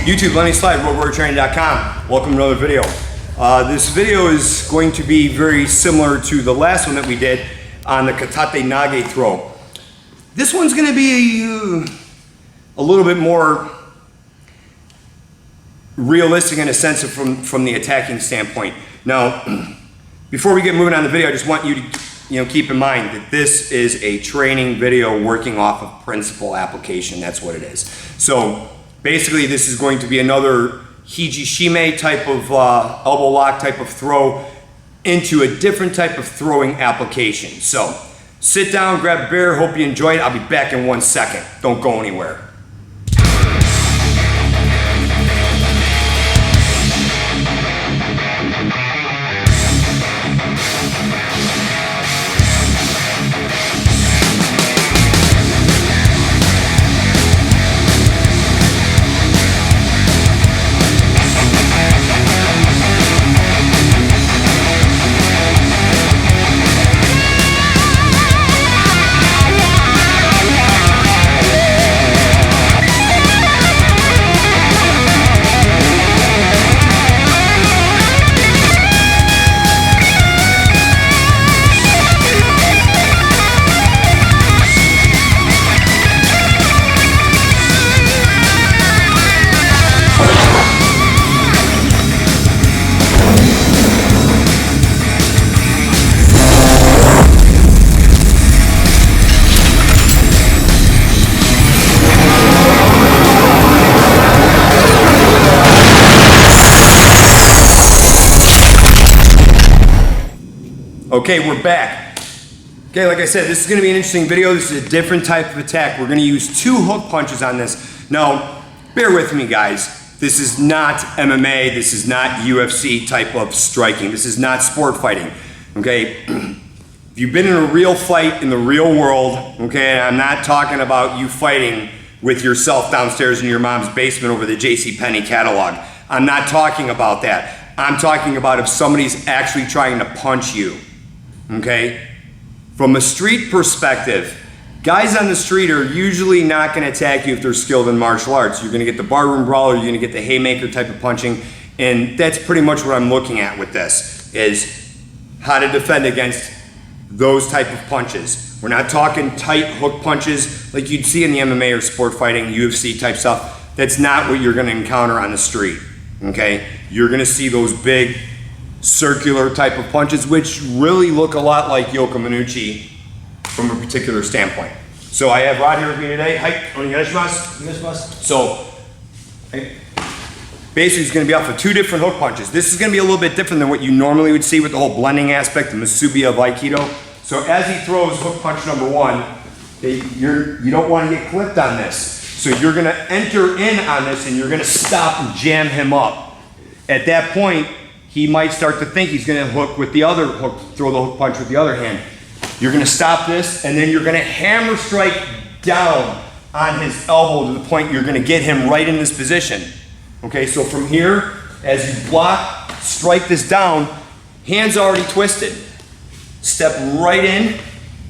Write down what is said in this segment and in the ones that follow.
YouTube, Lenny roguewarriortraining.com. Welcome to another video. This video is going to be very similar to the last one that we did on the katate nage throw. This one's going to be a little bit more realistic in a sense of from the attacking standpoint. Now, before we get moving on the video, I just want you to keep in mind that this is a training video working off of principle application. That's what it is. So basically, this is going to be another hijishime type of elbow lock type of throw into a different type of throwing application. So sit down, grab a beer, hope you enjoy it. I'll be back in 1 second. Don't go anywhere. Okay, we're back. Okay, like I said, this is going to be an interesting video. This is a different type of attack. We're going to use 2 hook punches on this. Now, bear with me, guys. This is not MMA. This is not UFC type of striking. This is not sport fighting. Okay, if you've been in a real fight in the real world, okay, and I'm not talking about you fighting with yourself downstairs in your mom's basement over the JCPenney catalog. I'm not talking about that. I'm talking about if somebody's actually trying to punch you. Okay, from a street perspective, guys on the street are usually not going to attack you if they're skilled in martial arts. You're going to get the barroom brawler, you're going to get the haymaker type of punching, and that's pretty much what I'm looking at with this, is how to defend against those type of punches. We're not talking tight hook punches like you'd see in the MMA or sport fighting, UFC type stuff. That's not what you're going to encounter on the street. Okay, you're going to see those big circular type of punches, which really look a lot like Yoko Minucci from a particular standpoint. So I have Rod here with me today. Hi, onegaishimasu. So basically it's going to be off of 2 different hook punches. This is going to be a little bit different than what you normally would see with the whole blending aspect, the Musubi of Aikido. So as he throws hook punch number 1, you don't want to get clipped on this. So you're going to enter in on this and you're going to stop and jam him up. At that point, he might start to think he's going to hook with the other hook, throw the hook punch with the other hand. You're going to stop this, and then you're going to hammer strike down on his elbow to the point you're going to get him right in this position. Okay, so from here, as you block, strike this down, hands already twisted. Step right in.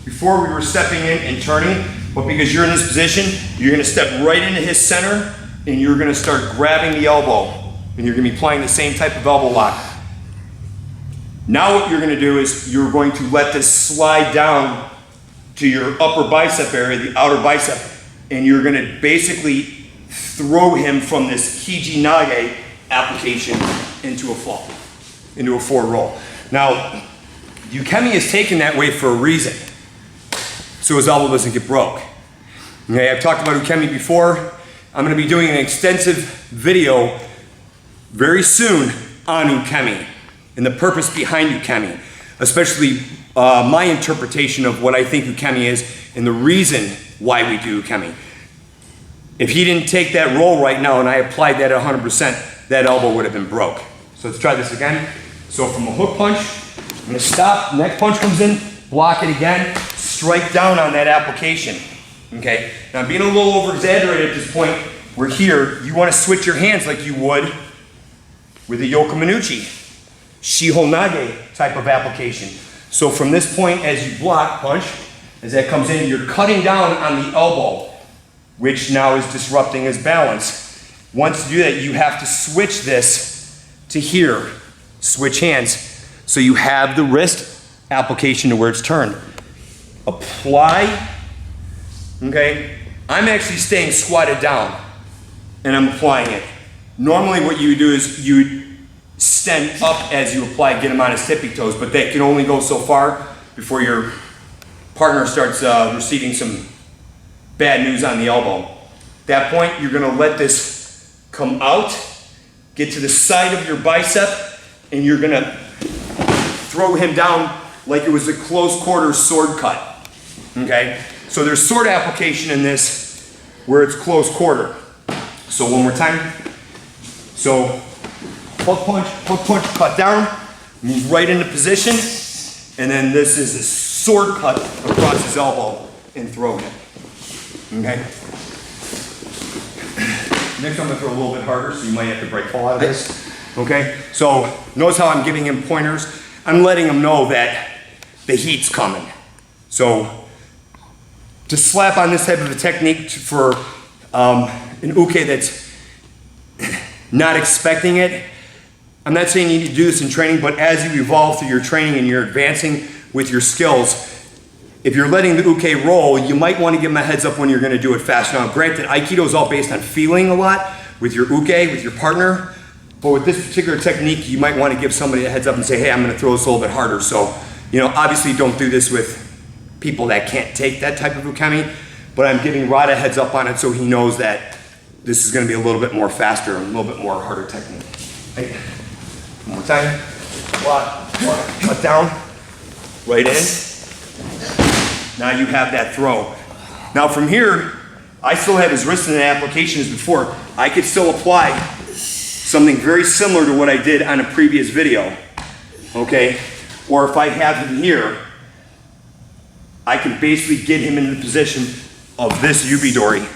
Before we were stepping in and turning, but because you're in this position, you're going to step right into his center, and you're going to start grabbing the elbow, and you're going to be applying the same type of elbow lock. Now what you're going to do is you're going to let this slide down to your upper bicep area, the outer bicep, and you're going to basically throw him from this Hiji nage application into a fall, into a forward roll. Now, Ukemi is taken that way for a reason, so his elbow doesn't get broke. Okay, I've talked about Ukemi before. I'm going to be doing an extensive video very soon on Ukemi and the purpose behind Ukemi, especially my interpretation of what I think Ukemi is and the reason why we do Ukemi. If he didn't take that roll right now and I applied that at 100%, that elbow would have been broke. So let's try this again. So from a hook punch, I'm going to stop, next punch comes in, block it again, strike down on that application. Okay, now I'm being a little over exaggerated at this point. We're here, you want to switch your hands like you would with a Yoko Minucci Shiho nage type of application. So from this point, as you block, punch, as that comes in, you're cutting down on the elbow, which now is disrupting his balance. once you do that, you have to switch this to here. Switch hands. So you have the wrist application to where it's turned. Apply, okay? I'm actually staying squatted down and I'm applying it. Normally what you would do is you would stand up as you apply, get him on his tippy toes, but that can only go so far before your partner starts receiving some bad news on the elbow. At that point, you're gonna let this come out, get to the side of your bicep, and you're gonna throw him down like it was a close quarter sword cut, okay? So there's sword application in this where it's close quarter. So one more time. So hook punch, cut down, move right into position, and then this is a sword cut across his elbow and throw him, okay? Next I'm gonna throw a little bit harder, so you might have to break fall out of this, okay? So notice how I'm giving him pointers. I'm letting him know that the heat's coming. So to slap on this type of a technique for an uke that's not expecting it, I'm not saying you need to do this in training, but as you evolve through your training and you're advancing with your skills, if you're letting the uke roll, you might want to give them a heads up when you're going to do it fast. Now, granted, Aikido is all based on feeling a lot with your uke, with your partner, but with this particular technique, you might want to give somebody a heads up and say, hey, I'm going to throw this a little bit harder. So, you know, obviously don't do this with people that can't take that type of ukemi, but I'm giving Rod a heads up on it so he knows that this is going to be a little bit more faster, a little bit more harder technique. Right. One more time. Cut down, right in. Now you have that throw. Now from here, I still have his wrist in the application as before. I could still apply something very similar to what I did on a previous video, okay? Or if I have him here, I can basically get him in the position of this yubidori.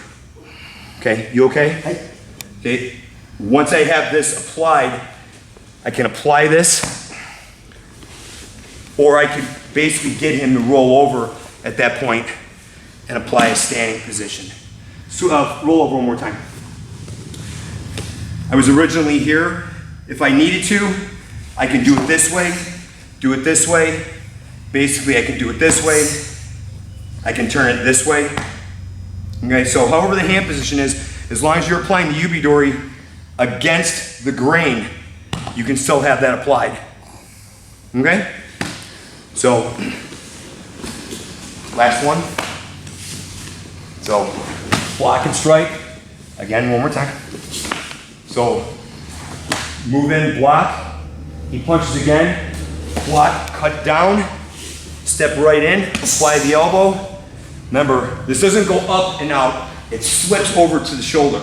Okay, you okay? Okay, once I have this applied, I can apply this, or I could basically get him to roll over at that point and apply a standing position. So roll over one more time. I was originally here. If I needed to, I can do it this way, do it this way. Basically, I can do it this way. I can turn it this way. Okay, so however the hand position is, as long as you're applying the yubidori against the grain, you can still have that applied. Okay? So, last one. So, block and strike. Again, one more time. So, move in, block. He punches again. Block, cut down. Step right in, apply the elbow. Remember, this doesn't go up and out. It slips over to the shoulder.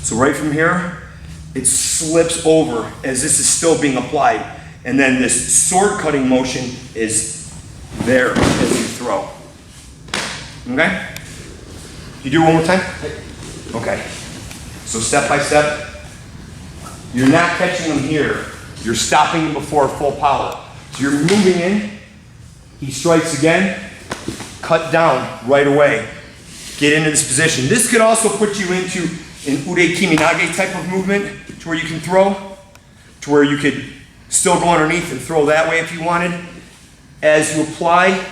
So right from here, it slips over as this is still being applied. And then this sword cutting motion is there as you throw. Okay? You do it one more time? Okay. So step by step, you're not catching him here. You're stopping him before full power. So you're moving in, he strikes again, cut down right away. Get into this position. This could also put you into an ude kimi nage type of movement to where you can throw, to where you could still go underneath and throw that way if you wanted. As you apply,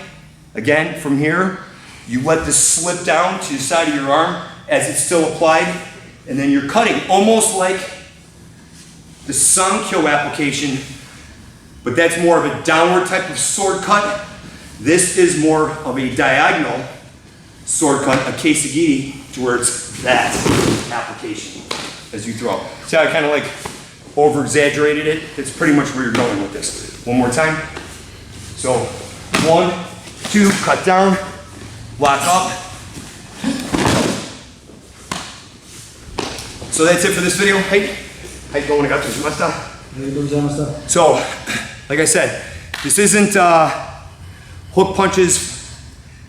again, from here, you let this slip down to the side of your arm as it's still applied, and then you're cutting almost like the Sankyo application, but that's more of a downward type of sword cut. This is more of a diagonal sword cut, a kesa giri, to where it's that application as you throw. See how I kind of like over-exaggerated it? It's pretty much where you're going with this. One more time. So 1, 2, cut down, lock up. So that's it for this video. Hey, how you going? So, like I said, this isn't hook punches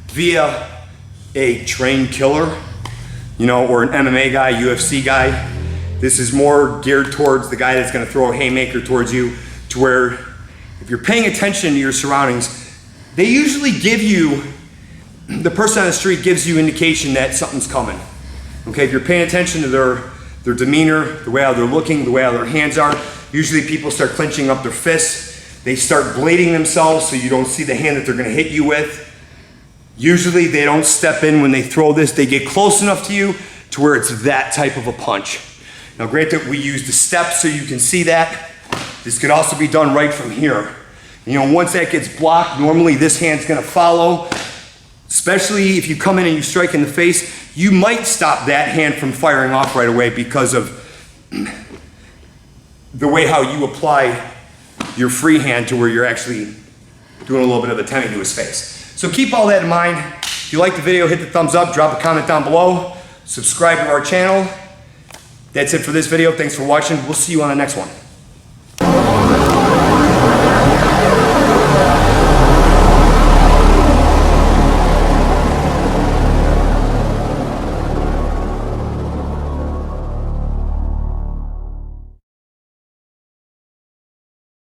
via a trained killer, you know, or an MMA guy, UFC guy. This is more geared towards the guy that's gonna throw a haymaker towards you, to where if you're paying attention to your surroundings, they usually give you, the person on the street gives you indication that something's coming. Okay, if you're paying attention to their demeanor, the way how they're looking, the way how their hands are. Usually people start clenching up their fists. They start blading themselves so you don't see the hand that they're gonna hit you with. Usually they don't step in when they throw this. They get close enough to you to where it's that type of a punch. Now granted, we use the steps so you can see that. This could also be done right from here. You know, once that gets blocked, normally this hand's gonna follow. Especially if you come in and you strike in the face, you might stop that hand from firing off right away because of the way how you apply your free hand to where you're actually doing a little bit of attempting to his face. So keep all that in mind. If you like the video, hit the thumbs up, drop a comment down below, subscribe to our channel. That's it for this video. Thanks for watching. We'll see you on the next one.